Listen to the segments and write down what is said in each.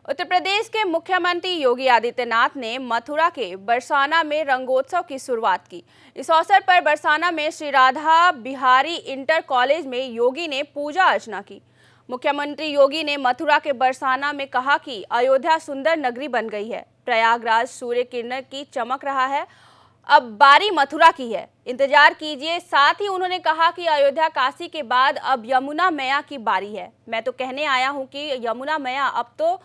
उत्तर प्रदेश के मुख्यमंत्री योगी आदित्यनाथ ने मथुरा के बरसाना में रंगोत्सव की शुरुआत की। इस अवसर पर बरसाना में श्री राधा बिहारी इंटर कॉलेज में योगी ने पूजा अर्चना की। मुख्यमंत्री योगी ने मथुरा के बरसाना में कहा कि अयोध्या सुंदर नगरी बन गई है, प्रयागराज सूर्य किरण की चमक रहा है, अब बारी मथुरा की है, इंतजार कीजिए। साथ ही उन्होंने कहा कि अयोध्या काशी के बाद अब यमुना मैया की बारी है। मैं तो कहने आया हूं कि यमुना मैया अब तो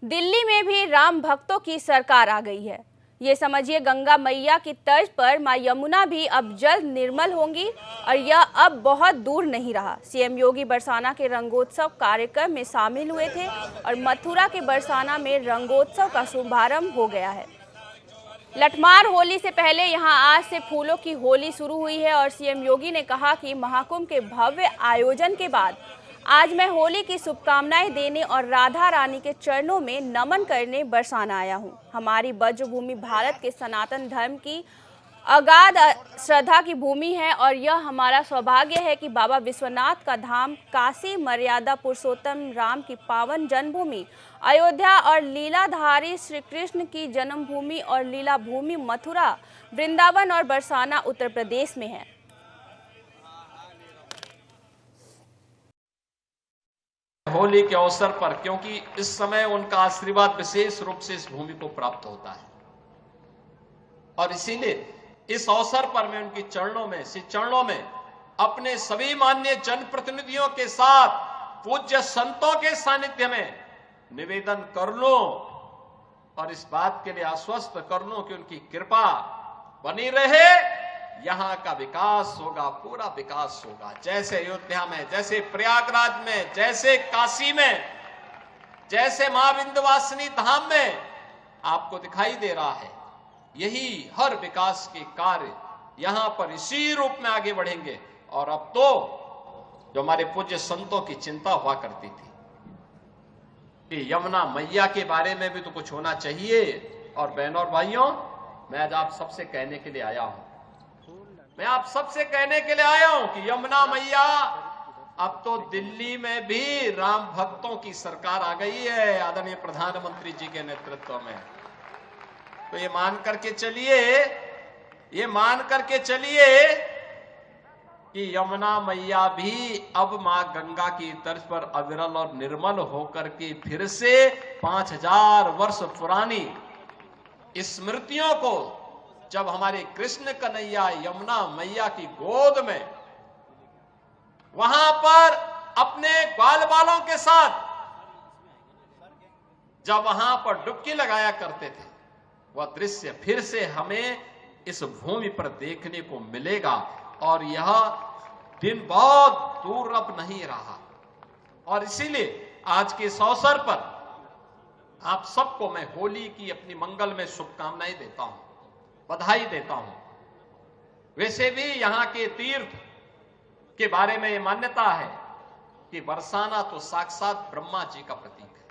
दिल्ली में भी राम भक्तों की सरकार आ गई है। ये समझिए गंगा मैया की तर्ज पर मां यमुना भी अब जल्द निर्मल होंगी और यह अब बहुत दूर नहीं रहा। सीएम योगी बरसाना के रंगोत्सव कार्यक्रम में शामिल हुए थे और मथुरा के बरसाना में रंगोत्सव का शुभारंभ हो गया है। लठमार होली से पहले यहां आज से फूलों की होली शुरू हुई है और सीएम योगी ने कहा कि महाकुंभ के भव्य आयोजन के बाद आज मैं होली की शुभकामनाएं देने और राधा रानी के चरणों में नमन करने बरसाना आया हूं। हमारी ब्रजभूमि भारत के सनातन धर्म की अगाध श्रद्धा की भूमि है और यह हमारा सौभाग्य है कि बाबा विश्वनाथ का धाम काशी, मर्यादा पुरुषोत्तम राम की पावन जन्मभूमि अयोध्या और लीलाधारी श्री कृष्ण की जन्मभूमि और लीला भूमि मथुरा, वृंदावन और बरसाना उत्तर प्रदेश में है। होली के अवसर पर, क्योंकि इस समय उनका आशीर्वाद विशेष रूप से इस भूमि को प्राप्त होता है और इसीलिए इस अवसर पर मैं उनके चरणों में अपने सभी माननीय जनप्रतिनिधियों के साथ पूज्य संतों के सानिध्य में निवेदन कर लूं और इस बात के लिए आश्वस्त कर लूं कि उनकी कृपा बनी रहे। यहां का विकास होगा, पूरा विकास होगा। जैसे अयोध्या में, जैसे प्रयागराज में, जैसे काशी में, जैसे मां विंध्यवासिनी धाम में आपको दिखाई दे रहा है, यही हर विकास के कार्य यहां पर इसी रूप में आगे बढ़ेंगे। और अब तो जो हमारे पूज्य संतों की चिंता हुआ करती थी कि यमुना मैया के बारे में भी तो कुछ होना चाहिए। और बहनों और भाइयों, मैं आज आप सबसे कहने के लिए आया हूं कि यमुना मैया अब तो दिल्ली में भी राम भक्तों की सरकार आ गई है आदरणीय प्रधानमंत्री जी के नेतृत्व में। तो ये मान करके चलिए कि यमुना मैया भी अब मां गंगा की तर्ज पर अविरल और निर्मल होकर के फिर से 5000 वर्ष पुरानी स्मृतियों को, जब हमारे कृष्ण कन्हैया यमुना मैया की गोद में वहां पर अपने बाल बालों के साथ जब वहां पर डुबकी लगाया करते थे, वह दृश्य फिर से हमें इस भूमि पर देखने को मिलेगा। और यह दिन बहुत दूर अब नहीं रहा। और इसीलिए आज के इस अवसर पर आप सबको मैं होली की अपनी मंगल में शुभकामनाएं देता हूं, बधाई देता हूं। वैसे भी यहां के तीर्थ के बारे में यह मान्यता है कि बरसाना तो साक्षात ब्रह्मा जी का प्रतीक है।